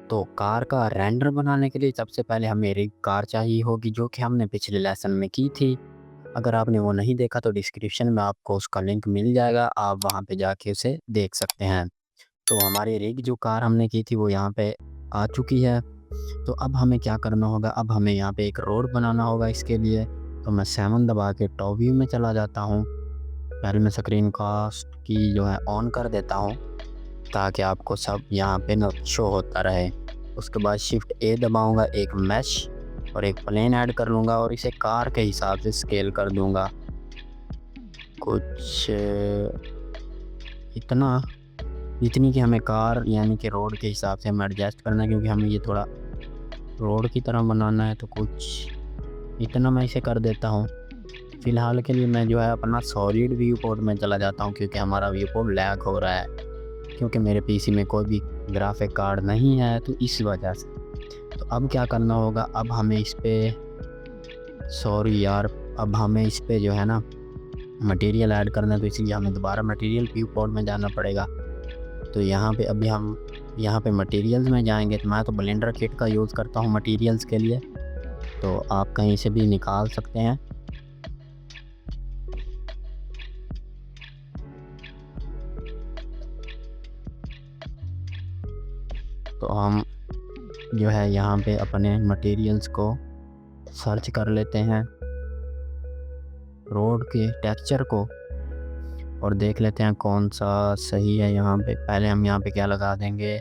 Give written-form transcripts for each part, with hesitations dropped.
तो कार का रेंडर बनाने के लिए सबसे पहले हमें रिग कार चाहिए होगी, जो कि हमने पिछले लेसन में की थी। अगर आपने वो नहीं देखा तो डिस्क्रिप्शन में आपको उसका लिंक मिल जाएगा, आप वहाँ पे जाके उसे देख सकते हैं। तो हमारी रिग जो कार हमने की थी वो यहाँ पे आ चुकी है। तो अब हमें क्या करना होगा, अब हमें यहाँ पे एक रोड बनाना होगा इसके लिए। तो मैं 7 दबा के टॉप व्यू में चला जाता हूँ। पहले मैं स्क्रीन कास्ट की जो है ऑन कर देता हूँ, ताकि आपको सब यहाँ पे न शो होता रहे। उसके बाद शिफ्ट ए दबाऊंगा, एक मैश और एक प्लेन ऐड कर लूँगा और इसे कार के हिसाब से स्केल कर दूँगा। कुछ इतना जितनी कि हमें कार यानी कि रोड के हिसाब से हमें एडजस्ट करना है, क्योंकि हमें ये थोड़ा रोड की तरह बनाना है। तो कुछ इतना मैं इसे कर देता हूँ। फ़िलहाल के लिए मैं जो है अपना सॉलिड व्यू पोर्ट में चला जाता हूँ, क्योंकि हमारा व्यू पोर्ट लैग हो रहा है, क्योंकि मेरे पीसी में कोई भी ग्राफिक कार्ड नहीं है, तो इस वजह से। तो अब क्या करना होगा, अब हमें इस पे सॉरी यार, अब हमें इस पे जो है ना मटेरियल ऐड करना है, तो इसलिए हमें दोबारा मटेरियल व्यू पोर्ट में जाना पड़ेगा। तो यहाँ पे अभी हम यहाँ पे मटेरियल्स में जाएंगे, तो मैं तो ब्लेंडर किट का यूज़ करता हूँ मटेरियल्स के लिए, तो आप कहीं से भी निकाल सकते हैं। तो हम जो है यहाँ पे अपने मटेरियल्स को सर्च कर लेते हैं, रोड के टेक्सचर को, और देख लेते हैं कौन सा सही है। यहाँ पे पहले हम यहाँ पे क्या लगा देंगे,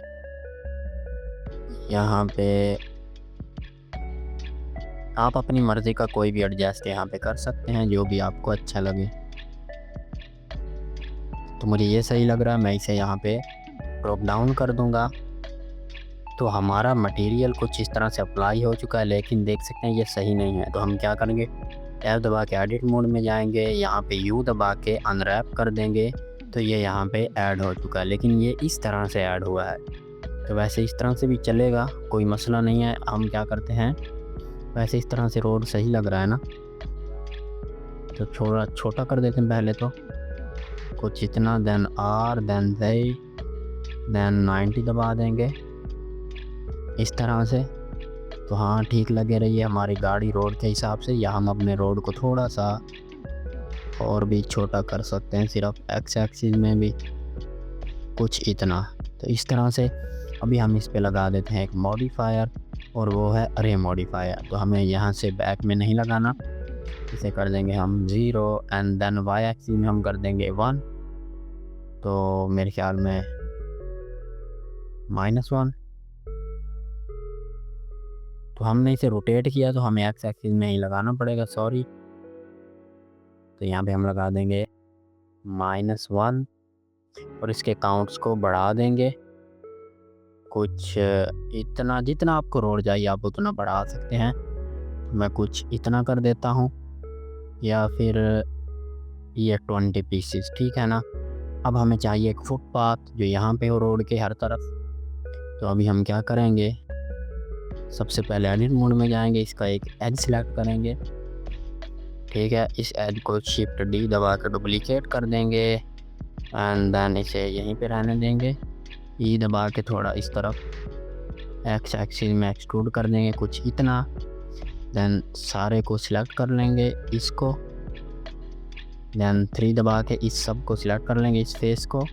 यहाँ पे आप अपनी मर्ज़ी का कोई भी एडजस्ट यहाँ पे कर सकते हैं, जो भी आपको अच्छा लगे। तो मुझे ये सही लग रहा है, मैं इसे यहाँ पे ड्रॉप डाउन कर दूँगा। तो हमारा मटेरियल कुछ इस तरह से अप्लाई हो चुका है, लेकिन देख सकते हैं ये सही नहीं है। तो हम क्या करेंगे, टैब दबा के एडिट मोड में जाएंगे, यहाँ पे यू दबा के अनरैप कर देंगे, तो ये यहाँ पे ऐड हो चुका है। लेकिन ये इस तरह से ऐड हुआ है, तो वैसे इस तरह से भी चलेगा, कोई मसला नहीं है। हम क्या करते हैं, वैसे इस तरह से रोड सही लग रहा है ना, तो थोड़ा छोटा कर देते हैं पहले तो, कुछ इतना, then R, then J, then 90 दबा देंगे इस तरह से। तो हाँ, ठीक लगे रही है हमारी गाड़ी रोड के हिसाब से। या हम अपने रोड को थोड़ा सा और भी छोटा कर सकते हैं, सिर्फ एक्स एक्सिस में भी कुछ इतना। तो इस तरह से अभी हम इस पे लगा देते हैं एक मॉडिफायर, और वो है अरे मॉडिफायर। तो हमें यहाँ से बैक में नहीं लगाना, इसे कर देंगे हम 0 एंड देन वाई एक्सिस में हम कर देंगे 1, तो मेरे ख्याल में -1। तो हमने इसे रोटेट किया, तो हमें एक्स एक्सिस में ही लगाना पड़ेगा, सॉरी। तो यहाँ पे हम लगा देंगे -1 और इसके काउंट्स को बढ़ा देंगे कुछ इतना, जितना आपको रोड चाहिए आप उतना बढ़ा सकते हैं। मैं कुछ इतना कर देता हूँ, या फिर ये 20 पीसेस, ठीक है ना। अब हमें चाहिए एक फुटपाथ जो यहाँ पे हो रोड के हर तरफ। तो अभी हम क्या करेंगे, सबसे पहले एडिट मोड में जाएंगे, इसका एक एज सिलेक्ट करेंगे, ठीक है। इस एज को शिफ्ट डी दबा कर डुप्लीकेट कर देंगे, एंड देन इसे यहीं पे रहने देंगे। ई दबा के थोड़ा इस तरफ एक्स एक्सिस में एक्सट्रूड कर देंगे कुछ इतना, देन सारे को सिलेक्ट कर लेंगे इसको, देन 3 दबा के इस सब को सिलेक्ट कर लेंगे, इस फेस को,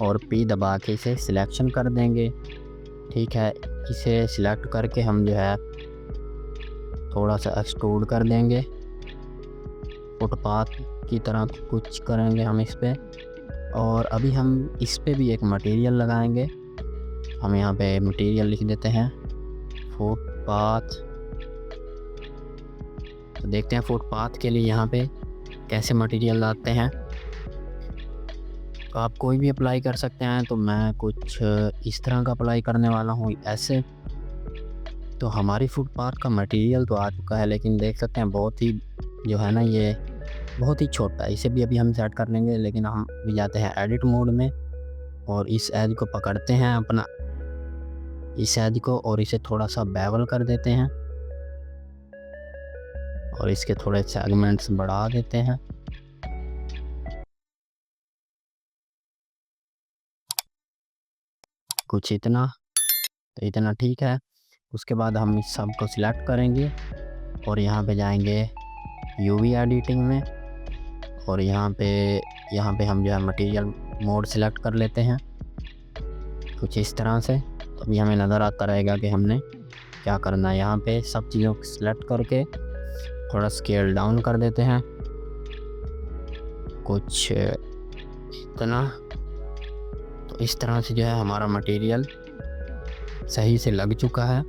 और पी दबा के इसे सिलेक्शन कर देंगे, ठीक है। इसे सिलेक्ट करके हम जो है थोड़ा सा एक्सट्रूड कर देंगे, फुटपाथ की तरह कुछ करेंगे हम इस पे। और अभी हम इस पे भी एक मटेरियल लगाएंगे, हम यहाँ पे मटेरियल लिख देते हैं फुटपाथ। तो देखते हैं फुटपाथ के लिए यहाँ पे कैसे मटेरियल लाते हैं। तो आप कोई भी अप्लाई कर सकते हैं, तो मैं कुछ इस तरह का अप्लाई करने वाला हूँ, ऐसे। तो हमारी फुटपाथ का मटेरियल तो आ चुका है, लेकिन देख सकते हैं बहुत ही जो है ना, ये बहुत ही छोटा है। इसे भी अभी हम सेट कर लेंगे, लेकिन हम भी जाते हैं एडिट मोड में, और इस एज को पकड़ते हैं अपना, इस एज को, और इसे थोड़ा सा बेवल कर देते हैं, और इसके थोड़े सेगमेंट्स बढ़ा देते हैं कुछ इतना। तो इतना ठीक है। उसके बाद हम इस सब को सिलेक्ट करेंगे और यहाँ पे जाएंगे यूवी एडिटिंग में, और यहाँ पे हम जो है मटेरियल मोड सिलेक्ट कर लेते हैं कुछ इस तरह से। तो अभी हमें नज़र आता रहेगा कि हमने क्या करना है। यहाँ पे सब चीज़ों को सिलेक्ट करके थोड़ा स्केल डाउन कर देते हैं कुछ इतना। तो इस तरह से जो है हमारा मटेरियल सही से लग चुका है।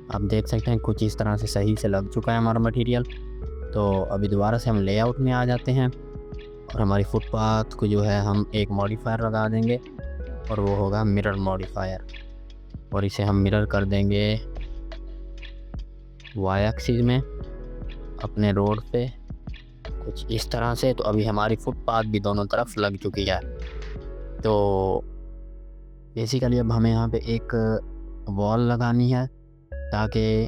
आप देख सकते हैं कुछ इस तरह से सही से लग चुका है हमारा मटेरियल। तो अभी दोबारा से हम लेआउट में आ जाते हैं और हमारी फुटपाथ को जो है हम एक मॉडिफायर लगा देंगे और वो होगा मिरर मॉडिफायर, और इसे हम मिरर कर देंगे वाई एक्सिस में अपने रोड पे कुछ इस तरह से। तो अभी हमारी फुटपाथ भी दोनों तरफ लग चुकी है। तो बेसिकली अब हमें यहाँ पे एक वॉल लगानी है, ताकि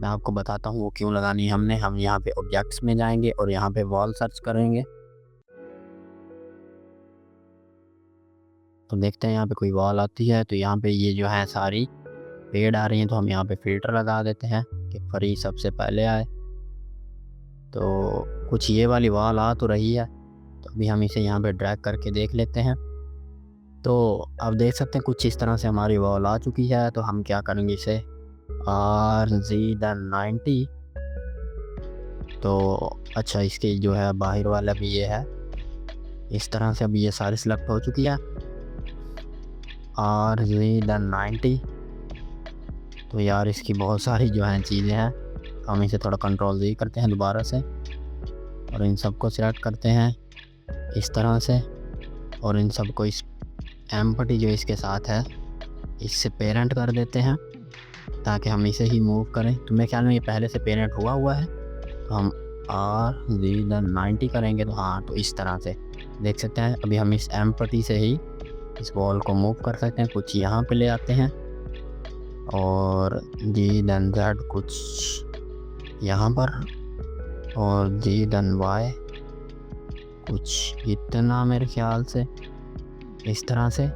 मैं आपको बताता हूँ वो क्यों लगानी है हमने। हम यहाँ पे ऑब्जेक्ट्स में जाएंगे और यहाँ पे वॉल सर्च करेंगे। तो देखते हैं यहाँ पे कोई वॉल आती है। तो यहाँ पे ये जो है सारी पेड़ आ रही हैं, तो हम यहाँ पे फिल्टर लगा देते हैं कि फ्री सबसे पहले आए। तो कुछ ये वाली वॉल आ तो रही है, तो अभी हम इसे यहाँ पे ड्रैग करके देख लेते हैं। तो आप देख सकते हैं कुछ इस तरह से हमारी वॉल आ चुकी है। तो हम क्या करेंगे, इसे RZ90। तो अच्छा, इसके जो है बाहर वाला भी ये है इस तरह से। अभी ये सारी सिलेक्ट हो चुकी है RZ90। तो यार इसकी बहुत सारी जो है चीज़ें हैं, हम इसे थोड़ा कंट्रोल-Z करते हैं दोबारा से और इन सब को सिलेक्ट करते हैं इस तरह से, और इन सब को इस एम्पटी जो इसके साथ है इससे पेरेंट कर देते हैं ताकि हम इसे ही मूव करें। तो मेरे ख्याल में ये पहले से पेरेंट हुआ है। तो हम RZ90 करेंगे तो हाँ, तो इस तरह से देख सकते हैं। अभी हम इस एम्पटी से ही इस वॉल को मूव कर सकते हैं, कुछ यहाँ पे ले आते हैं और Z कुछ यहाँ पर, और Z कुछ इतना मेरे ख्याल से इस तरह से।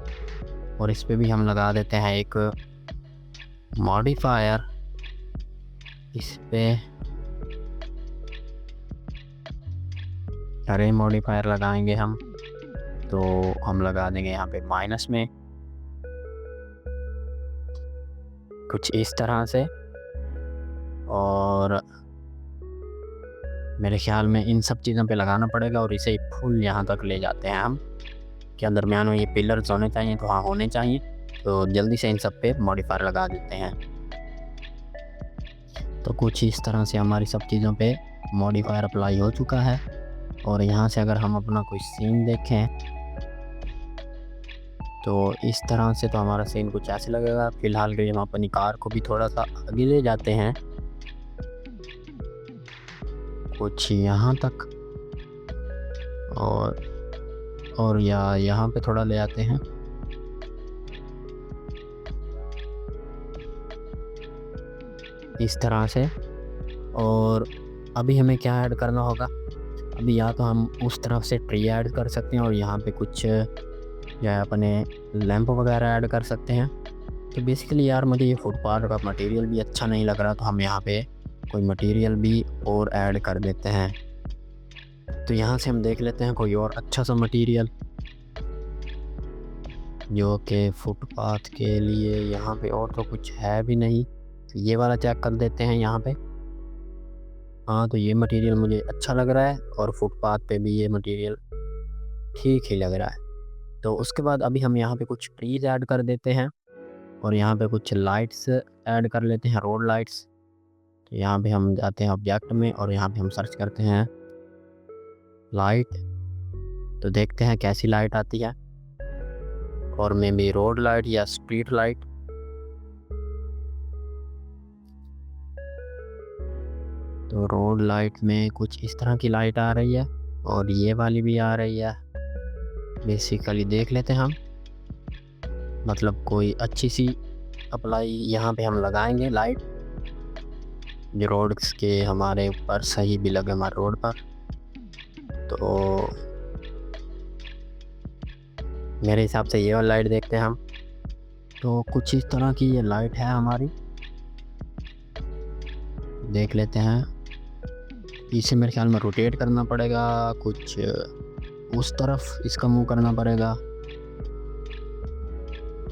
और इस पे भी हम लगा देते हैं एक मॉडिफायर इस पे, अरे मॉडिफायर लगाएंगे हम। तो हम लगा देंगे यहाँ पे माइनस में कुछ इस तरह से, और मेरे ख्याल में इन सब चीज़ों पे लगाना पड़ेगा और इसे फुल यहाँ तक ले जाते हैं हम कि दरमियान में ये पिलर्स होने चाहिए। तो हाँ, होने चाहिए। तो जल्दी से इन सब पे मॉडिफायर लगा देते हैं। तो कुछ इस तरह से हमारी सब चीज़ों पे मॉडिफायर अप्लाई हो चुका है। और यहाँ से अगर हम अपना कोई सीन देखें तो इस तरह से तो हमारा सीन कुछ ऐसे लगेगा। फ़िलहाल के लिए हम अपनी कार को भी थोड़ा सा आगे ले जाते हैं कुछ यहाँ तक, और या यहाँ पे थोड़ा ले आते हैं। इस तरह से। और अभी हमें क्या ऐड करना होगा, अभी या तो हम उस तरफ से ट्री ऐड कर सकते हैं और यहाँ पे कुछ या अपने लैंप वगैरह ऐड कर सकते हैं। तो बेसिकली यार मुझे ये फुटपाथ का मटेरियल भी अच्छा नहीं लग रहा, तो हम यहाँ पे कोई मटेरियल भी और ऐड कर देते हैं। तो यहाँ से हम देख लेते हैं कोई और अच्छा सा मटेरियल जो कि फुटपाथ के लिए। यहाँ पे और तो कुछ है भी नहीं, तो ये वाला चेक कर देते हैं यहाँ पे। हाँ, तो ये मटेरियल मुझे अच्छा लग रहा है और फुटपाथ पे भी ये मटेरियल ठीक ही लग रहा है। तो उसके बाद अभी हम यहाँ पे कुछ ट्रीज़ ऐड कर देते हैं और यहाँ पे कुछ लाइट्स ऐड कर लेते हैं, रोड लाइट्स। तो यहाँ पे हम जाते हैं ऑब्जेक्ट में और यहाँ पे हम सर्च करते हैं लाइट। तो देखते हैं कैसी लाइट आती है, और मे बी रोड लाइट या स्ट्रीट लाइट। तो रोड लाइट में कुछ इस तरह की लाइट आ रही है और ये वाली भी आ रही है। बेसिकली देख लेते हैं हम, मतलब कोई अच्छी सी अप्लाई यहाँ पे हम लगाएंगे लाइट जो रोड्स के हमारे ऊपर सही भी लगे हमारे रोड पर। तो मेरे हिसाब से ये वाला लाइट देखते हैं हम। तो कुछ इस तरह की ये लाइट है हमारी, देख लेते हैं। इसे मेरे ख्याल में रोटेट करना पड़ेगा, कुछ उस तरफ इसका मुंह करना पड़ेगा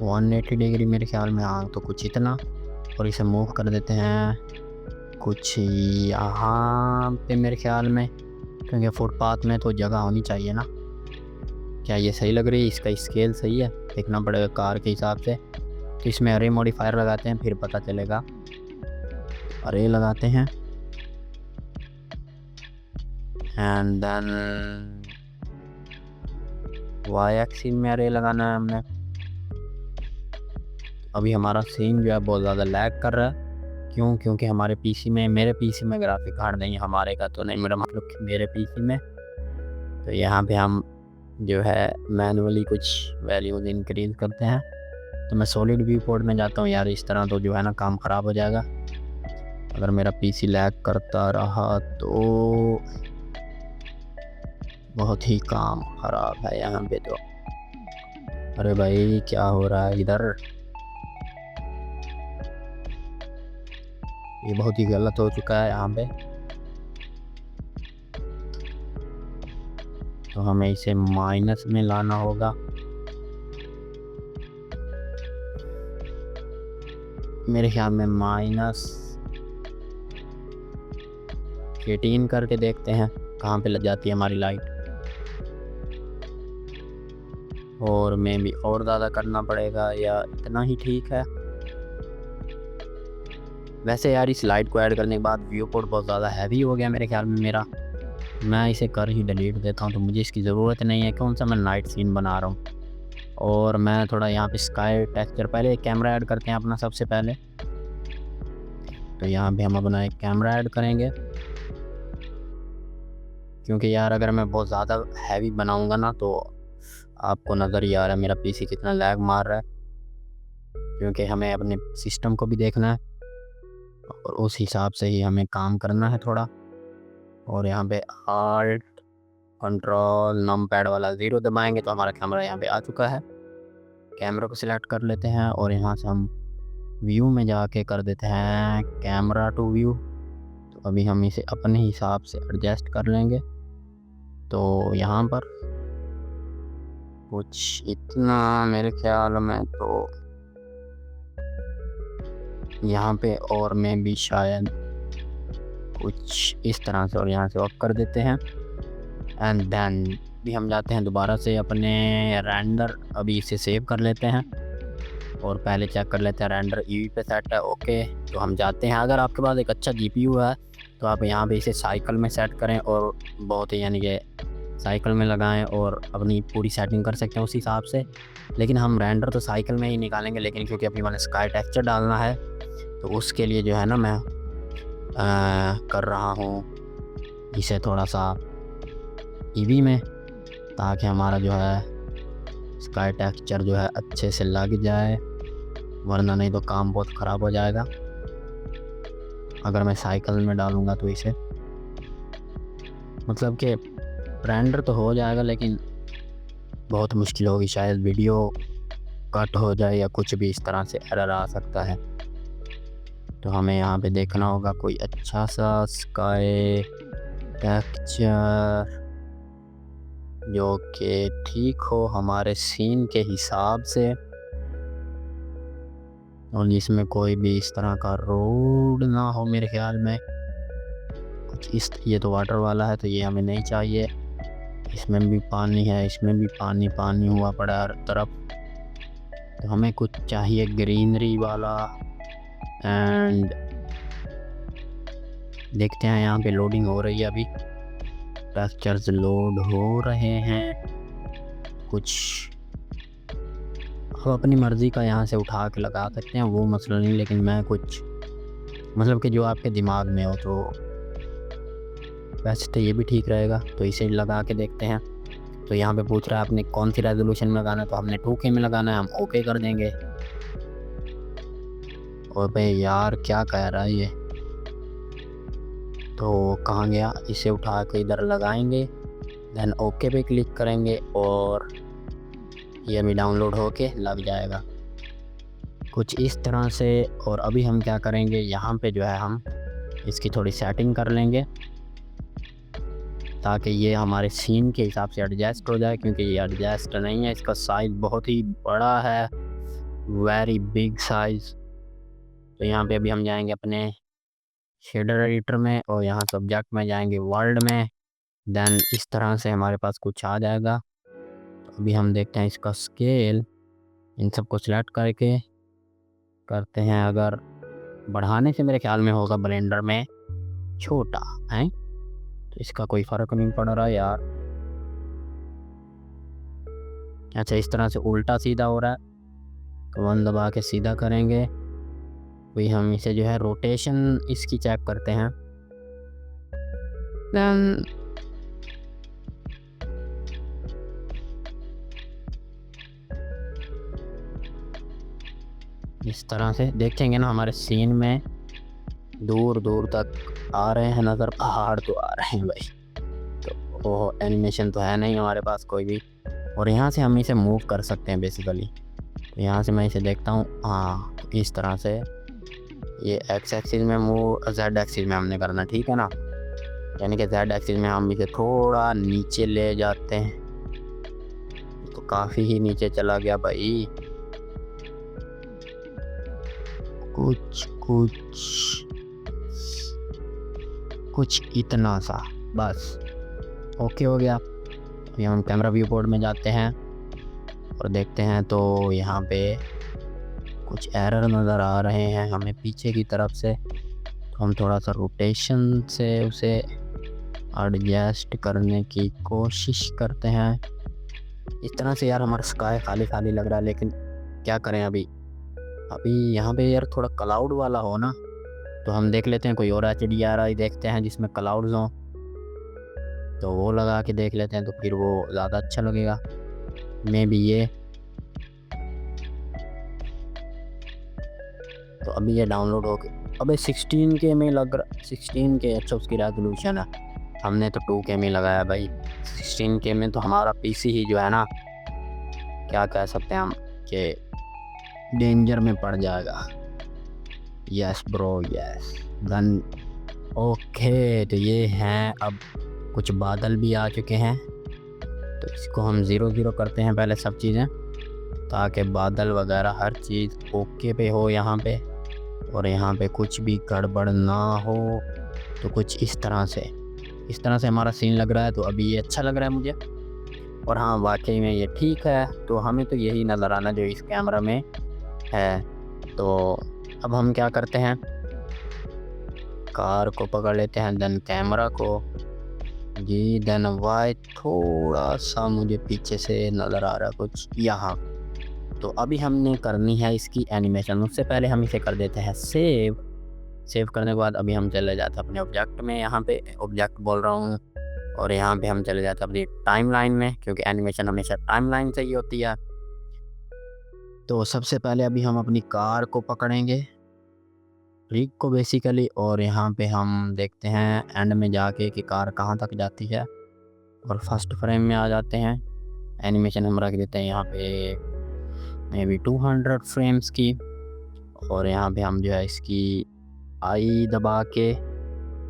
180 डिग्री मेरे ख्याल में। हाँ, तो कुछ इतना, और इसे मूव कर देते हैं कुछ यहाँ पे मेरे ख्याल में, क्योंकि फुटपाथ में तो जगह होनी चाहिए ना। क्या ये सही लग रही है? इसका स्केल सही है? देखना पड़ेगा कार के हिसाब से। तो इसमें अरे मॉडिफायर लगाते हैं, फिर पता चलेगा। अरे लगाते हैं एंड देन वाई एक्सिस में अरे लगाना है हमने। अभी हमारा सीन जो है बहुत ज़्यादा लैग कर रहा है। क्यों? क्योंकि हमारे पीसी में, मेरे पीसी में ग्राफिक कार्ड नहीं है, हमारे का तो नहीं, मेरा मतलब कि मेरे पीसी में। तो यहाँ पे हम जो है मैनुअली कुछ वैल्यूज इंक्रीज करते हैं। तो मैं सॉलिड व्यू पोर्ट में जाता हूँ यार, इस तरह तो जो है ना काम ख़राब हो जाएगा। अगर मेरा पीसी लैग करता रहा तो बहुत ही काम ख़राब है यहाँ पे तो। अरे भाई क्या हो रहा है इधर? ये बहुत ही गलत हो चुका है यहाँ पे। तो हमें इसे माइनस में लाना होगा। मेरे ख्याल में -18 करके देखते हैं कहाँ पे लग जाती है हमारी लाइट। और मैं भी और ज़्यादा करना पड़ेगा या इतना ही ठीक है? वैसे यार इस लाइट को ऐड करने के बाद व्यू पोर्ट बहुत ज़्यादा हैवी हो गया मेरे ख्याल में मेरा। मैं इसे कर ही डिलीट देता हूँ, तो मुझे इसकी ज़रूरत नहीं है। कौन सा मैं नाइट सीन बना रहा हूँ। और मैं थोड़ा यहाँ पे स्काई टेक्सचर, पहले कैमरा ऐड करते हैं अपना सबसे पहले। तो यहाँ पे हम अपना एक कैमरा ऐड करेंगे, क्योंकि यार अगर मैं बहुत ज़्यादा हैवी बनाऊँगा ना तो आपको नज़र ही आ रहा है मेरा पीसी कितना लैग मार रहा है। क्योंकि हमें अपने सिस्टम को भी देखना है और उस हिसाब से ही हमें काम करना है थोड़ा। और यहाँ पे आल्ट कंट्रोल नम पैड वाला 0 दबाएंगे तो हमारा कैमरा यहाँ पे आ चुका है। कैमरा को सिलेक्ट कर लेते हैं और यहाँ से हम व्यू में जाके कर देते हैं कैमरा टू व्यू। तो अभी हम इसे अपने हिसाब से एडजस्ट कर लेंगे। तो यहाँ पर कुछ इतना मेरे ख्याल में, तो यहाँ पे और मैं भी शायद कुछ इस तरह से, और यहाँ से ऑफ कर देते हैं। एंड देन भी हम जाते हैं दोबारा से अपने रेंडर, अभी इसे सेव कर लेते हैं और पहले चेक कर लेते हैं रेंडर ईवी पे सेट है। ओके, तो हम जाते हैं। अगर आपके पास एक अच्छा जीपीयू है तो आप यहाँ पे इसे साइकिल में सेट करें और बहुत ही यानी कि साइकिल में लगाएं और अपनी पूरी सेटिंग कर सकते हैं उस हिसाब से। लेकिन हम रेंडर तो साइकिल में ही निकालेंगे, लेकिन क्योंकि अभी मैंने स्काई टेक्सचर डालना है तो उसके लिए जो है ना मैं कर रहा हूँ इसे थोड़ा सा ईवी में, ताकि हमारा जो है स्काई टेक्सचर जो है अच्छे से लग जाए, वरना नहीं तो काम बहुत ख़राब हो जाएगा। अगर मैं साइकिल में डालूँगा तो इसे मतलब कि रेंडर तो हो जाएगा, लेकिन बहुत मुश्किल होगी, शायद वीडियो कट हो जाए या कुछ भी इस तरह से एरर आ सकता है। तो हमें यहाँ पे देखना होगा कोई अच्छा सा स्काई टेक्सचर जो कि ठीक हो हमारे सीन के हिसाब से, और जिसमें कोई भी इस तरह का रोड ना हो मेरे ख्याल में। कुछ इस, ये तो वाटर वाला है तो ये हमें नहीं चाहिए। इसमें भी पानी है, इसमें भी पानी पानी हुआ पड़ा हर तरफ। तो हमें कुछ चाहिए ग्रीनरी वाला। एंड देखते हैं, यहाँ पे लोडिंग हो रही है, अभी टेक्सचर्स लोड हो रहे हैं कुछ। आप अपनी मर्ज़ी का यहाँ से उठा के लगा सकते हैं, वो मसला नहीं, लेकिन मैं कुछ मतलब कि जो आपके दिमाग में हो, तो वैसे तो ये भी ठीक रहेगा। तो इसे लगा के देखते हैं। तो यहाँ पे पूछ रहा है आपने कौन सी रेजोल्यूशन में लगाना है, तो हमने 2K में लगाना है, हम ओके कर देंगे। और भाई यार क्या कह रहा है ये, तो कहाँ गया? इसे उठा के इधर लगाएंगे, देन ओके पे क्लिक करेंगे और ये भी डाउनलोड होके लग जाएगा। कुछ इस तरह से। और अभी हम क्या करेंगे, यहाँ पे जो है हम इसकी थोड़ी सेटिंग कर लेंगे ताकि ये हमारे सीन के हिसाब से एडजस्ट हो जाए, क्योंकि ये एडजस्ट नहीं है, इसका साइज़ बहुत ही बड़ा है, वेरी बिग साइज़। तो यहाँ पे अभी हम जाएंगे अपने शेडर एडिटर में और यहाँ सब्जेक्ट में जाएंगे वर्ल्ड में। देन इस तरह से हमारे पास कुछ आ जाएगा। तो अभी हम देखते हैं इसका स्केल, इन सबको सिलेक्ट करके करते हैं। अगर बढ़ाने से मेरे ख्याल में होगा ब्लेंडर में छोटा है, तो इसका कोई फ़र्क नहीं पड़ रहा यार। अच्छा, इस तरह से उल्टा सीधा हो रहा है, तो 1 दबा के सीधा करेंगे। वही हम इसे जो है रोटेशन इसकी चेक करते हैं। देन इस तरह से देखेंगे ना, हमारे सीन में दूर दूर तक आ रहे हैं नज़र, पहाड़ तो आ रहे हैं भाई। तो वो एनिमेशन तो है नहीं हमारे पास कोई भी। और यहाँ से हम इसे मूव कर सकते हैं बेसिकली। तो यहाँ से मैं इसे देखता हूँ, हाँ, तो इस तरह से ये एक्स एक्सिस में मूव, जेड एक्सिस में हमने करना, ठीक है ना। यानी कि जेड एक्सिस में हम इसे थोड़ा नीचे ले जाते हैं, तो काफ़ी ही नीचे चला गया भाई। कुछ इतना सा बस ओके हो गया। अभी हम कैमरा व्यू पोर्ट में जाते हैं और देखते हैं, तो यहाँ पे कुछ एरर नज़र आ रहे हैं हमें पीछे की तरफ से। तो हम थोड़ा सा रोटेशन से उसे एडजस्ट करने की कोशिश करते हैं। इस तरह से यार हमारा स्काई खाली खाली लग रहा है, लेकिन क्या करें। अभी यहाँ पे यार थोड़ा क्लाउड वाला हो ना, तो हम देख लेते हैं कोई और HDRI देखते हैं जिसमें क्लाउड्स हों, तो वो लगा के देख लेते हैं, तो फिर वो ज़्यादा अच्छा लगेगा। मे भी ये, तो अभी ये डाउनलोड हो गया। अबे 16K में लग रहा, 16K, अच्छा उसकी रेजोल्यूशन है। हमने तो 2K में लगाया भाई। 16K में तो हमारा PC ही जो है ना, क्या कह सकते हैं हम कि डेंजर में पड़ जाएगा। Yes bro yes, done. Okay, तो ये हैं, अब कुछ बादल भी आ चुके हैं, तो इसको हम 0 करते हैं पहले सब चीज़ें, ताकि बादल वगैरह हर चीज़ ओके पे हो यहाँ पे, और यहाँ पे कुछ भी गड़बड़ ना हो। तो कुछ इस तरह से हमारा सीन लग रहा है। तो अभी ये अच्छा लग रहा है मुझे, और हाँ वाकई में ये ठीक है। तो हमें तो यही नज़र आना जो इस कैमरा में है। तो अब हम क्या करते हैं, कार को पकड़ लेते हैं, देन कैमरा को जी, देन वाई, थोड़ा सा मुझे पीछे से नज़र आ रहा है कुछ यहाँ। तो अभी हमने करनी है इसकी एनिमेशन। उससे पहले हम इसे कर देते हैं सेव करने के बाद अभी हम चले जाते हैं अपने ऑब्जेक्ट में, यहाँ पे ऑब्जेक्ट बोल रहा हूँ, और यहाँ पे हम चले जाते हैं अपनी टाइमलाइन में, क्योंकि एनिमेशन हमेशा टाइमलाइन से ही होती है। तो सबसे पहले अभी हम अपनी कार को पकड़ेंगे, ट्रिक को बेसिकली, और यहाँ पे हम देखते हैं एंड में जाके कि कार कहाँ तक जाती है, और फर्स्ट फ्रेम में आ जाते हैं। एनिमेशन हम रख देते हैं यहाँ पे मे बी 200 फ्रेम्स की, और यहाँ पे हम जो है इसकी आई दबा के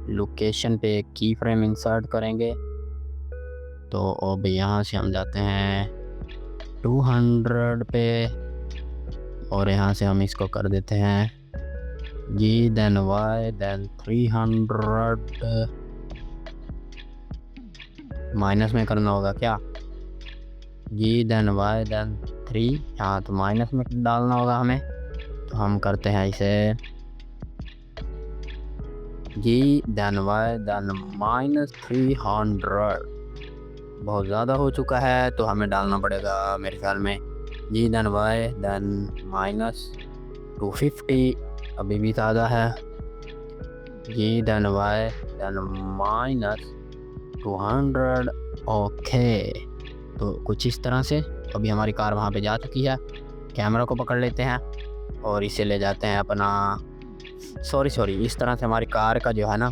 लोकेशन पे एक की फ्रेम इंसर्ट करेंगे। तो अब यहाँ से हम जाते हैं 200 पे, और यहाँ से हम इसको कर देते हैं जी, देन वाई, देन 300 माइनस में करना होगा क्या जी, देन वाई, देन 3, यहाँ तो माइनस में डालना होगा हमें। तो हम करते हैं इसे जी, देन वाई, देन -300। बहुत ज़्यादा हो चुका है, तो हमें डालना पड़ेगा मेरे ख्याल में जी, देन वाई, देन -250, अभी भी ज़्यादा है जी, देन वाई, देन -200। ओके, तो कुछ इस तरह से अभी हमारी कार वहाँ पे जा चुकी है। कैमरा को पकड़ लेते हैं और इसे ले जाते हैं अपना, सॉरी, इस तरह से हमारी कार का जो है ना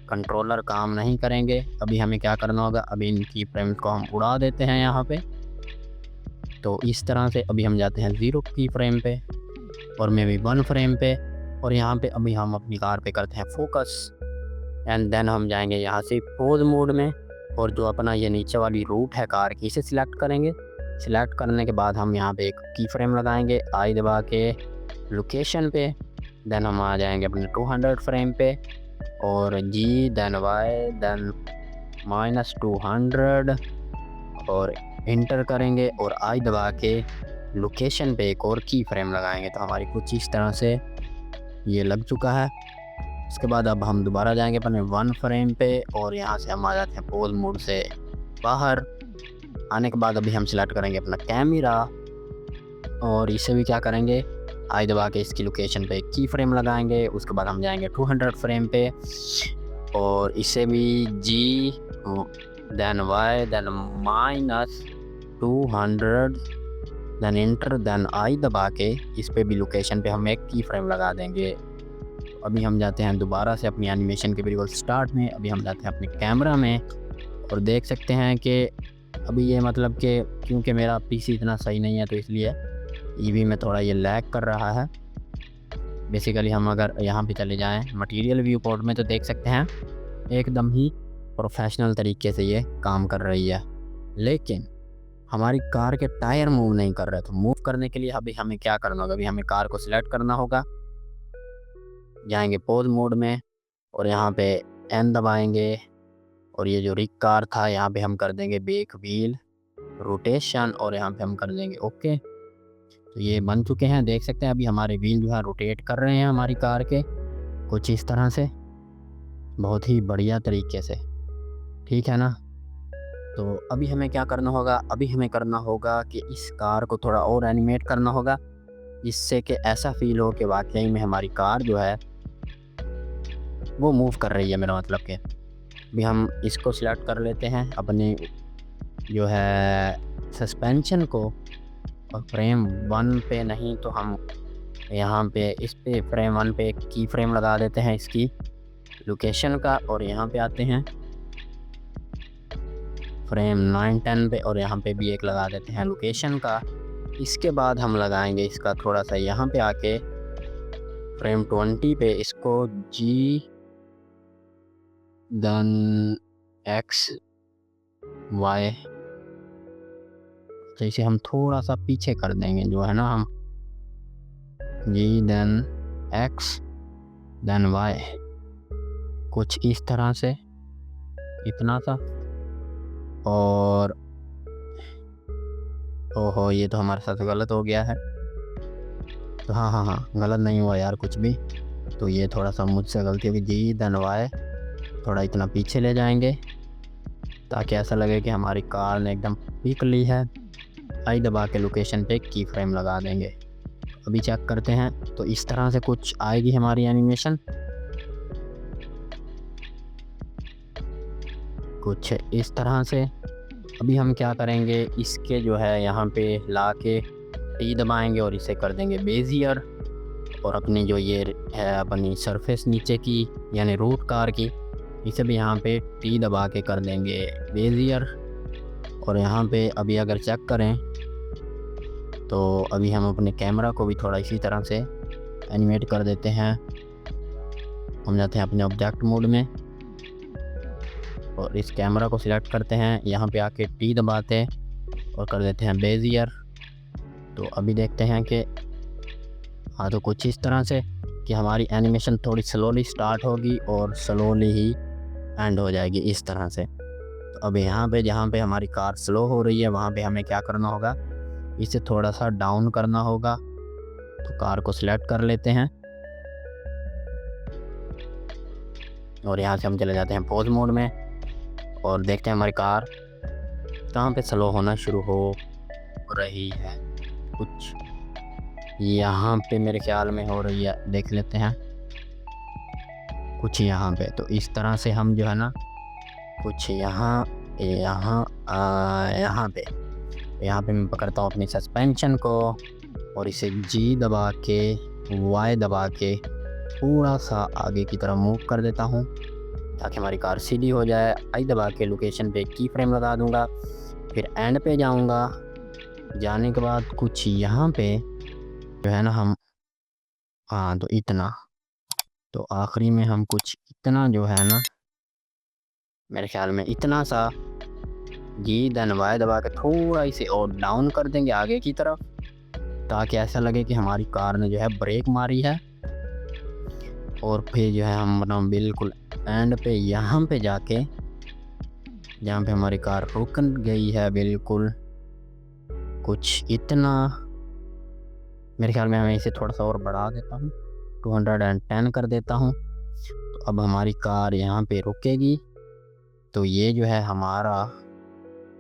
कंट्रोलर काम नहीं करेंगे। अभी हमें क्या करना होगा, अभी इनकी फ्रेम्स को हम उड़ा देते हैं यहाँ पे। तो इस तरह से अभी हम जाते हैं 0 की फ्रेम पे, और मे बी 1 फ्रेम पे। और यहाँ पे अभी हम अपनी कार पे करते हैं फोकस एंड देन हम जाएंगे यहाँ से पोज मोड में, और जो अपना ये नीचे वाली रूट है कार की इसे सिलेक्ट करेंगे। सिलेक्ट करने के बाद हम यहाँ पे एक की फ्रेम लगाएंगे आई दबा के लोकेशन पे। देन हम आ जाएंगे अपने 200 फ्रेम पे और जी देन वाई देन -200 और इंटर करेंगे और आई दबा के लोकेशन पे एक और की फ्रेम लगाएंगे। तो हमारी कुछ इस तरह से ये लग चुका है। उसके बाद अब हम दोबारा जाएंगे अपने 1 फ्रेम पे और यहाँ से हम आ जाते हैं पोज मोड से बाहर। आने के बाद अभी हम सिलेक्ट करेंगे अपना कैमरा और इसे भी क्या करेंगे आई दबा के इसकी लोकेशन पे की फ्रेम लगाएंगे। उसके बाद हम जाएंगे 200 फ्रेम पे और इसे भी G then Y then -200 then enter then I दबा के इस पे भी लोकेशन पे हम एक की फ्रेम लगा देंगे। अभी हम जाते हैं दोबारा से अपनी एनिमेशन के बिल्कुल स्टार्ट में। अभी हम जाते हैं अपने कैमरा में और देख सकते हैं कि अभी ये मतलब कि क्योंकि मेरा पीसी इतना सही नहीं है तो इसलिए ईवी में थोड़ा ये लैग कर रहा है। बेसिकली हम अगर यहाँ पे चले जाएं मटेरियल व्यू पोर्ट में तो देख सकते हैं एकदम ही प्रोफेशनल तरीके से ये काम कर रही है, लेकिन हमारी कार के टायर मूव नहीं कर रहे। तो मूव करने के लिए अभी हमें क्या करना होगा, अभी हमें कार को सिलेक्ट करना होगा। जाएंगे पोज मोड में और यहाँ पे एन दबाएंगे और ये जो रिक कार था यहाँ पे हम कर देंगे बैक व्हील रोटेशन और यहाँ पे हम कर देंगे ओके। तो ये बन चुके हैं, देख सकते हैं अभी हमारे व्हील जो है रोटेट कर रहे हैं हमारी कार के कुछ इस तरह से, बहुत ही बढ़िया तरीके से, ठीक है ना। तो अभी हमें क्या करना होगा, अभी हमें करना होगा कि इस कार को थोड़ा और एनिमेट करना होगा जिससे कि ऐसा फील हो कि वाकई में हमारी कार जो है वो मूव कर रही है। मेरा मतलब कि अभी हम इसको सिलेक्ट कर लेते हैं अपने जो है सस्पेंशन को और फ्रेम 1 पे नहीं तो हम यहाँ पे इस पे फ्रेम 1 पे एक की फ्रेम लगा देते हैं इसकी लोकेशन का और यहाँ पे आते हैं फ्रेम 9-10 पे और यहाँ पे भी एक लगा देते हैं लोकेशन का। इसके बाद हम लगाएंगे इसका थोड़ा सा यहाँ पे आके फ्रेम 20 पे इसको जी देन एक्स वाई, तो इसे हम थोड़ा सा पीछे कर देंगे जो है ना, हम जी देन एक्स देन वाई कुछ इस तरह से इतना सा। और ओहो ये तो हमारे साथ गलत हो गया है। तो हाँ गलत नहीं हुआ यार कुछ भी, तो ये थोड़ा सा मुझसे गलती होगी। जी देन वाई थोड़ा इतना पीछे ले जाएंगे ताकि ऐसा लगे कि हमारी कार ने एकदम पीक ली है। आई दबा के लोकेशन पे की फ्रेम लगा देंगे। अभी चेक करते हैं तो इस तरह से कुछ आएगी हमारी एनिमेशन कुछ इस तरह से। अभी हम क्या करेंगे, इसके जो है यहाँ पे ला के टी दबाएंगे और इसे कर देंगे बेजियर और अपनी जो ये है अपनी सरफेस नीचे की यानी रूट कार की इसे भी यहाँ पे टी दबा के कर देंगे बेजियर। और यहाँ पे अभी अगर चेक करें तो अभी हम अपने कैमरा को भी थोड़ा इसी तरह से एनिमेट कर देते हैं। हम जाते हैं अपने ऑब्जेक्ट मोड में और इस कैमरा को सिलेक्ट करते हैं, यहाँ पे आके टी दबाते और कर देते हैं बेजियर। तो अभी देखते हैं कि हाँ तो कुछ इस तरह से कि हमारी एनिमेशन थोड़ी स्लोली स्टार्ट होगी और स्लोली ही एंड हो जाएगी इस तरह से। तो अब यहाँ पे जहाँ पे हमारी कार स्लो हो रही है वहाँ पे हमें क्या करना होगा, इसे थोड़ा सा डाउन करना होगा। तो कार को सिलेक्ट कर लेते हैं और यहाँ से हम चले जाते हैं पोज मोड में और देखते हैं हमारी कार कहाँ पे स्लो होना शुरू हो रही है। कुछ यहाँ पे मेरे ख्याल में हो रही है, देख लेते हैं कुछ यहाँ पे। तो इस तरह से हम जो है ना कुछ यहाँ पे मैं पकड़ता हूँ अपनी सस्पेंशन को और इसे जी दबा के वाई दबा के थोड़ा सा आगे की तरफ मूव कर देता हूँ ताकि हमारी कार सीधी हो जाए। आई दबा के लोकेशन पे की फ्रेम लगा दूंगा, फिर एंड पे जाऊंगा। जाने के बाद कुछ यहाँ पे जो है ना हम हाँ तो इतना, तो आखिरी में हम कुछ इतना जो है ना, मेरे ख्याल में इतना सा जी धनवाए दबा के थोड़ा इसे और डाउन कर देंगे आगे की तरफ, ताकि ऐसा लगे कि हमारी कार ने जो है ब्रेक मारी है। और फिर जो है हम मतलब बिल्कुल एंड पे यहाँ पे जाके, जहाँ पे हमारी कार रुक गई है बिल्कुल कुछ इतना, मेरे ख्याल में हमें इसे थोड़ा सा और बढ़ा देता हूँ, 210 कर देता हूँ। तो अब हमारी कार यहाँ पे रुकेगी। तो ये जो है हमारा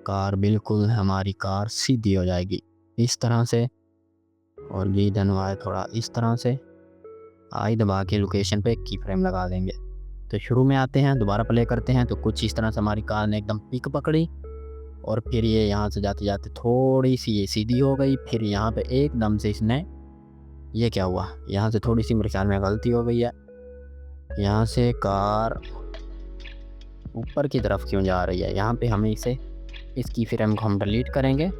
कार, बिल्कुल हमारी कार सीधी हो जाएगी इस तरह से। और जी धनवाए थोड़ा इस तरह से आई दबा के लोकेशन पे की फ्रेम लगा देंगे। तो शुरू में आते हैं, दोबारा प्ले करते हैं, तो कुछ इस तरह से हमारी कार ने एकदम पिक पकड़ी। और फिर ये यहाँ से जाते जाते थोड़ी सी ये सीधी हो गई। फिर यहाँ पे एकदम से इसने, ये क्या हुआ, यहाँ से थोड़ी सी मेरे ख्याल में गलती हो गई है। यहाँ से कार ऊपर की तरफ क्यों जा रही है, यहाँ पे हमें इसे, इसकी फ्रेम को हम डिलीट करेंगे।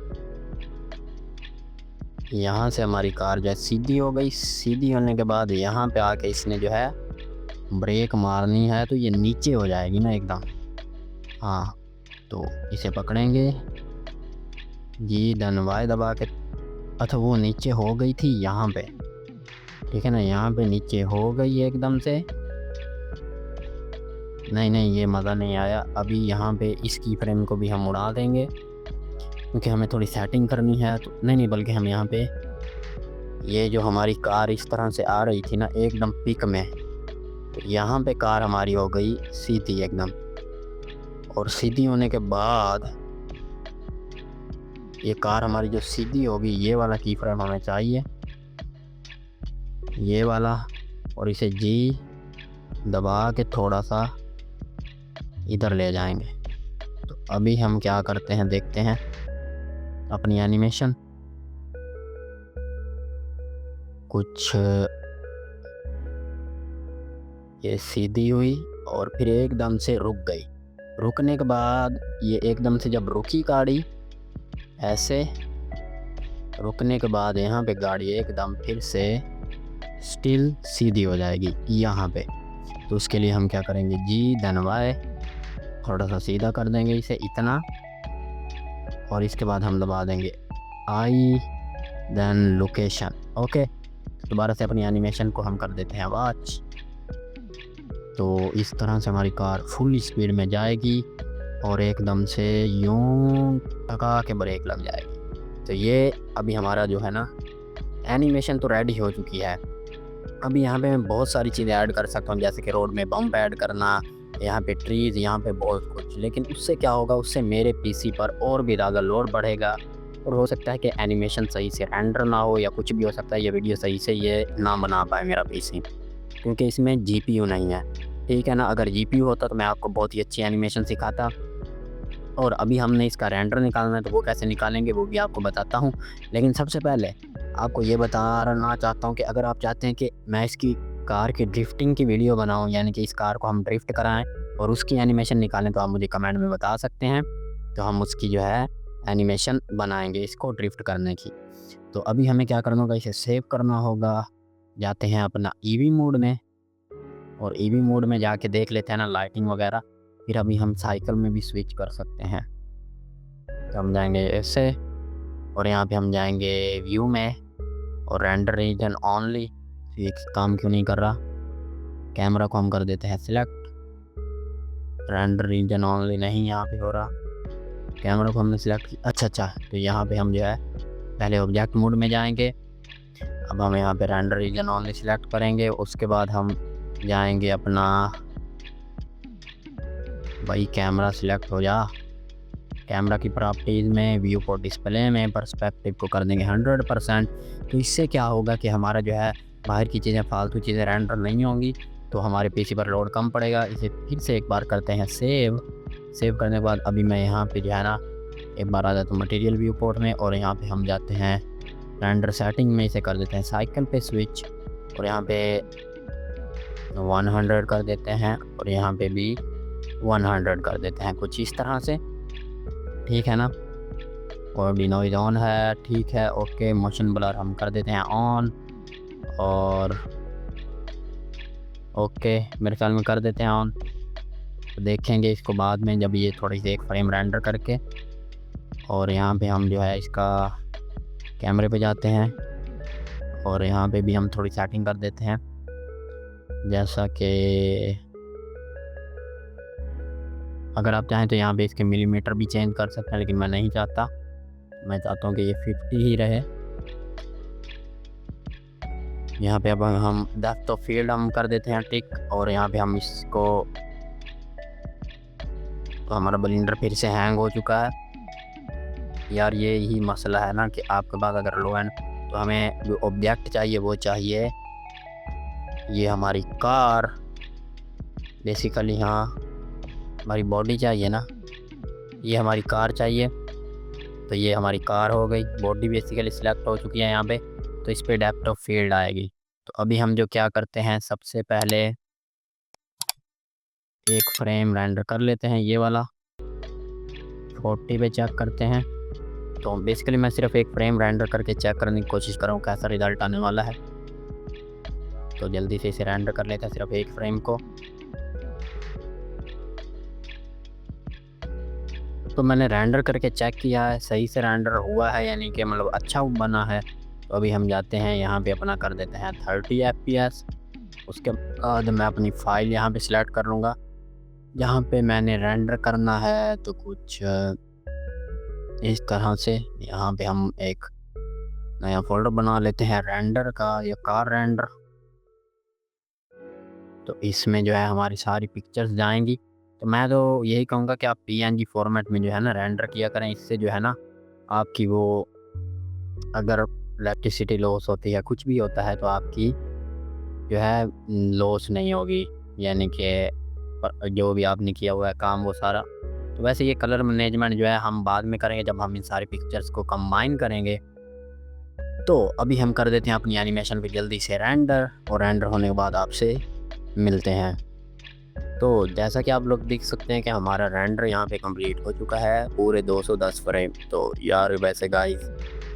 यहाँ से हमारी कार जो है सीधी हो गई। सीधी होने के बाद यहाँ पे आके इसने जो है ब्रेक मारनी है, तो ये नीचे हो जाएगी ना एकदम। हाँ तो इसे पकड़ेंगे जी धनवाए दबा के। अच्छा वो नीचे हो गई थी यहाँ पे, ठीक है ना, यहाँ पे नीचे हो गई एकदम से। नहीं ये मज़ा नहीं आया। अभी यहाँ पे इसकी फ्रेम को भी हम उड़ा देंगे, क्योंकि हमें थोड़ी सेटिंग करनी है। तो नहीं बल्कि हम यहाँ पे, ये जो हमारी कार इस तरह से आ रही थी ना एकदम पिक में, तो यहाँ पे कार हमारी हो गई सीधी एकदम। और सीधी होने के बाद ये कार हमारी जो सीधी होगी, ये वाला की फ्रेम हमें चाहिए, ये वाला। और इसे जी दबा के थोड़ा सा इधर ले जाएंगे। तो अभी हम क्या करते हैं, देखते हैं अपनी एनिमेशन। कुछ ये सीधी हुई और फिर एकदम से रुक गई। रुकने के बाद ये एकदम से जब रुकी गाड़ी, ऐसे रुकने के बाद यहाँ पे गाड़ी एकदम फिर से स्टिल सीधी हो जाएगी यहाँ पे। तो उसके लिए हम क्या करेंगे, जी धनवाए थोड़ा सा सीधा कर देंगे इसे इतना। और इसके बाद हम दबा देंगे आई देन लोकेशन। ओके, दोबारा से अपनी एनिमेशन को हम कर देते हैं वॉच। तो इस तरह से हमारी कार फुल स्पीड में जाएगी और एकदम से यूं टका के ब्रेक लग जाएगी। तो ये अभी हमारा जो है ना एनिमेशन तो रेडी हो चुकी है। अभी यहाँ पे मैं बहुत सारी चीज़ें ऐड कर सकता हूँ, जैसे कि रोड में बम्प ऐड करना, यहाँ पे ट्रीज़, यहाँ पे बहुत कुछ। लेकिन उससे क्या होगा, उससे मेरे पीसी पर और भी ज़्यादा लोड बढ़ेगा और हो सकता है कि एनिमेशन सही से रेंडर ना हो, या कुछ भी हो सकता है, ये वीडियो सही से ये ना बना पाए मेरा पीसी, क्योंकि इसमें जीपीयू नहीं है। ठीक है ना, अगर जीपीयू होता तो मैं आपको बहुत ही अच्छी एनिमेशन सिखाता। और अभी हमने इसका रेंडर निकालना है, तो वो कैसे निकालेंगे वो भी आपको बताता हूँ। लेकिन सबसे पहले आपको ये बताना चाहता हूँ कि अगर आप चाहते हैं कि मैं इसकी कार की ड्रिफ्टिंग की वीडियो बनाऊँ, यानी कि इस कार को हम ड्रिफ्ट कराएं और उसकी एनिमेशन निकालें, तो आप मुझे कमेंट में बता सकते हैं। तो हम उसकी जो है एनिमेशन बनाएंगे इसको ड्रिफ्ट करने की। तो अभी हमें क्या करना होगा, इसे सेव करना होगा। जाते हैं अपना ईवी मोड में, और ईवी मोड में जाके देख लेते हैं ना लाइटिंग वगैरह। फिर अभी हम साइकिल में भी स्विच कर सकते हैं। तो हम जाएंगे ऐसे, और यहाँ पे हम जाएंगे व्यू में, और रेंडर रीजन ऑनली। एक काम क्यों नहीं कर रहा, कैमरा को हम कर देते हैं सिलेक्ट। रेंडर रीजन ऑनली नहीं यहाँ पे हो रहा, कैमरा को हमने सिलेक्ट किया। अच्छा, तो यहाँ पे हम जो है पहले ऑब्जेक्ट मोड में जाएंगे। अब हम यहाँ पे रेंडर रीजन ऑनली सिलेक्ट करेंगे। उसके बाद हम जाएंगे अपना, भाई कैमरा सिलेक्ट हो जा, कैमरा की प्रॉपर्टीज़ में, व्यू पोर्ट डिस्प्ले में पर्सपेक्टिव को कर देंगे 100%। तो इससे क्या होगा कि हमारा जो है बाहर की चीज़ें, फालतू चीज़ें रेंडर नहीं होंगी, तो हमारे पीसी पर लोड कम पड़ेगा। इसे फिर से एक बार करते हैं सेव। सेव करने के बाद अभी मैं यहाँ पे जो है ना एक बार आ जाता हूँ मटेरियल व्यू पोर्ट में, और यहाँ पे हम जाते हैं रेंडर सेटिंग में, इसे कर देते हैं साइकिल पे स्विच, और यहाँ पे 100 कर देते हैं, और यहाँ पे भी 100 कर देते हैं, कुछ इस तरह से। ठीक है ना, और भी ऑन है, ठीक है, ओके। मोशन ब्लर हम कर देते हैं ऑन, और ओके, मेरे ख्याल में कर देते हैं ऑन। तो देखेंगे इसको बाद में जब ये थोड़ी सी एक फ्रेम रेंडर करके। और यहाँ पे हम जो है इसका कैमरे पे जाते हैं और यहाँ पे भी हम थोड़ी सेटिंग कर देते हैं, जैसा कि अगर आप चाहें तो यहाँ पे इसके मिलीमीटर भी चेंज कर सकते हैं, लेकिन मैं नहीं चाहता। मैं चाहता हूँ कि ये 50 ही रहे। यहाँ पे अब हम डेप्थ ऑफ फील्ड हम कर देते हैं टिक, और यहाँ पे हम इसको, तो हमारा ब्लेंडर फिर से हैंग हो चुका है यार। ये ही मसला है ना कि आपके पास अगर लो एंड, तो हमें जो ऑब्जेक्ट चाहिए वो चाहिए ये हमारी कार बेसिकली। हाँ, हमारी बॉडी चाहिए ना, ये हमारी कार चाहिए। तो ये हमारी कार हो गई, बॉडी बेसिकली सिलेक्ट हो चुकी है यहाँ पे। तो इस पे डेप्थ ऑफ फील्ड आएगी। तो अभी हम जो क्या करते हैं, सबसे पहले एक फ्रेम रेंडर कर लेते हैं, ये वाला 40 पे चेक करते हैं। तो बेसिकली मैं सिर्फ एक फ्रेम रेंडर करके चेक करने की कोशिश कर रहा हूँ कैसा रिज़ल्ट आने वाला है। तो जल्दी से इसे रेंडर कर लेते हैं सिर्फ एक फ्रेम को। तो मैंने रेंडर करके चेक किया है, सही से रेंडर हुआ है, यानी कि मतलब अच्छा बना है। तो अभी हम जाते हैं यहाँ पे अपना कर देते हैं 30 FPS। उसके बाद मैं अपनी फ़ाइल यहाँ पे सिलेक्ट कर लूँगा जहाँ पे मैंने रेंडर करना है। तो कुछ इस तरह से यहाँ पे हम एक नया फोल्डर बना लेते हैं रेंडर का, या कार रेंडर। तो इसमें जो है हमारी सारी पिक्चर्स जाएंगी। तो मैं तो यही कहूँगा कि आप PNG फॉर्मेट में जो है ना रेंडर किया करें। इससे जो है ना आपकी वो, अगर इलेक्ट्रिसिटी लॉस होती है, कुछ भी होता है, तो आपकी जो है लॉस नहीं होगी, यानी कि जो भी आपने किया हुआ है काम वो सारा। तो वैसे ये कलर मैनेजमेंट जो है हम बाद में करेंगे जब हम इन सारी पिक्चर्स को कंबाइन करेंगे। तो अभी हम कर देते हैं अपनी एनिमेशन पे जल्दी से रेंडर, और रेंडर होने के बाद आपसे मिलते हैं। तो जैसा कि आप लोग देख सकते हैं कि हमारा रेंडर यहाँ पे कंप्लीट हो चुका है, पूरे 210 फ्रेम। तो यार वैसे गाइस,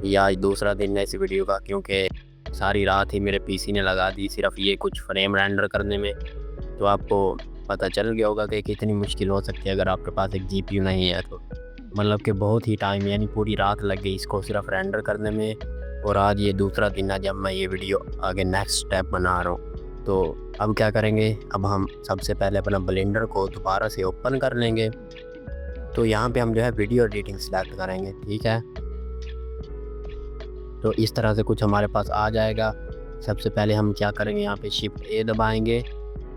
ये आज दूसरा दिन है इस वीडियो का, क्योंकि सारी रात ही मेरे PC ने लगा दी सिर्फ ये कुछ फ्रेम रेंडर करने में। तो आपको पता चल गया होगा कि कितनी मुश्किल हो सकती है अगर आपके पास एक GPU नहीं है। तो मतलब कि बहुत ही टाइम, यानी पूरी रात लग गई इसको सिर्फ रेंडर करने में। और आज ये दूसरा दिन है जब मैं ये वीडियो आगे नेक्स्ट स्टेप बना रहा हूँ। तो अब क्या करेंगे, अब हम सबसे पहले अपना ब्लेंडर को दोबारा से ओपन कर लेंगे। तो यहाँ पे हम जो है वीडियो एडिटिंग सेलेक्ट करेंगे, ठीक है। तो इस तरह से कुछ हमारे पास आ जाएगा। सबसे पहले हम क्या करेंगे, यहाँ पे Shift A दबाएंगे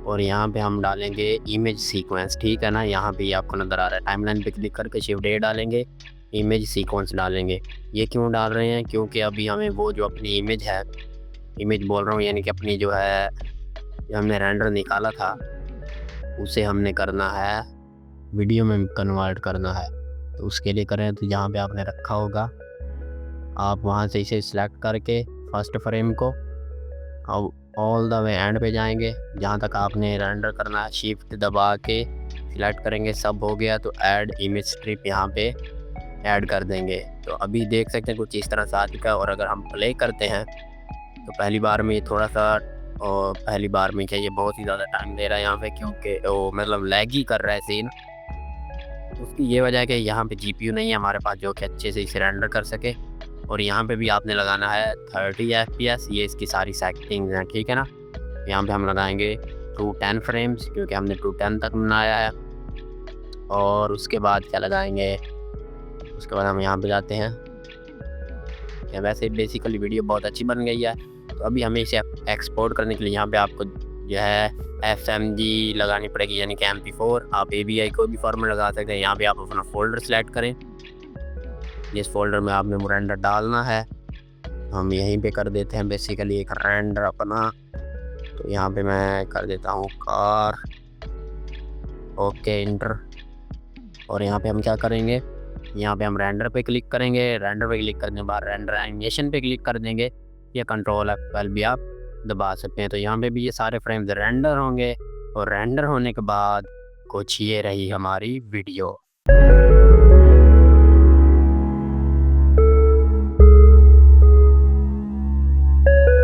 और यहाँ पे हम डालेंगे इमेज सीक्वेंस, ठीक है ना। यहाँ पे आपको नज़र आ रहा है, टाइमलाइन पे क्लिक करके Shift A डालेंगे, इमेज सीक्वेंस डालेंगे। ये क्यों डाल रहे हैं, क्योंकि अभी हमें वो जो अपनी इमेज है, इमेज बोल रहा हूँ यानी कि अपनी जो है, जो हमने रेंडर निकाला था, उसे हमने करना है वीडियो में कन्वर्ट करना है। तो उसके लिए करें तो जहाँ पे आपने रखा होगा, आप वहाँ से इसे सिलेक्ट करके फर्स्ट फ्रेम को, अब ऑल द वे एंड पे जाएंगे जहाँ तक आपने रेंडर करना है, शिफ्ट दबा के सिलेक्ट करेंगे, सब हो गया तो ऐड इमेज स्ट्रिप यहाँ पे ऐड कर देंगे। तो अभी देख सकते हैं कुछ इस तरह से आ चुका है। और अगर हम प्ले करते हैं तो पहली बार में थोड़ा सा, और पहली बार में क्या, ये बहुत ही ज़्यादा टाइम ले रहा है यहाँ पे, क्योंकि वो मतलब लैग ही कर रहा है सीन। उसकी ये वजह है कि यहाँ पे GPU नहीं है हमारे पास जो कि अच्छे से इसे रेंडर कर सके। और यहाँ पे भी आपने लगाना है 30 FPS, ये इसकी सारी सेटिंग्स हैं, ठीक है ना। यहाँ पे हम लगाएंगे 210 फ्रेम्स, क्योंकि हमने 210 तक बनाया है। और उसके बाद क्या लगाएंगे, उसके बाद हम यहाँ पे जाते हैं। या वैसे बेसिकली वीडियो बहुत अच्छी बन गई है। तो अभी हमें इसे एक्सपोर्ट करने के लिए यहाँ पे आपको जो है FMG लगानी पड़ेगी, यानी कि MP4। आप AVI कोई भी फॉर्मेट लगा सकते हैं। यहाँ पे आप अपना फोल्डर सेलेक्ट करें, जिस फोल्डर में आपने रेंडर डालना है हम यहीं पे कर देते हैं बेसिकली एक रेंडर अपना। तो यहाँ पे मैं कर देता हूँ कार, ओके इंटर। और यहाँ पे हम क्या करेंगे, यहाँ पे हम रेंडर पे क्लिक करेंगे, रेंडर पे क्लिक करने के बाद रेंडर एनिमेशन पे क्लिक कर देंगे, या कंट्रोल F12 भी आप दबा सकते हैं। तो यहाँ पे भी ये सारे फ्रेम्स रेंडर होंगे, और रेंडर होने के बाद कुछ ये रही हमारी वीडियो।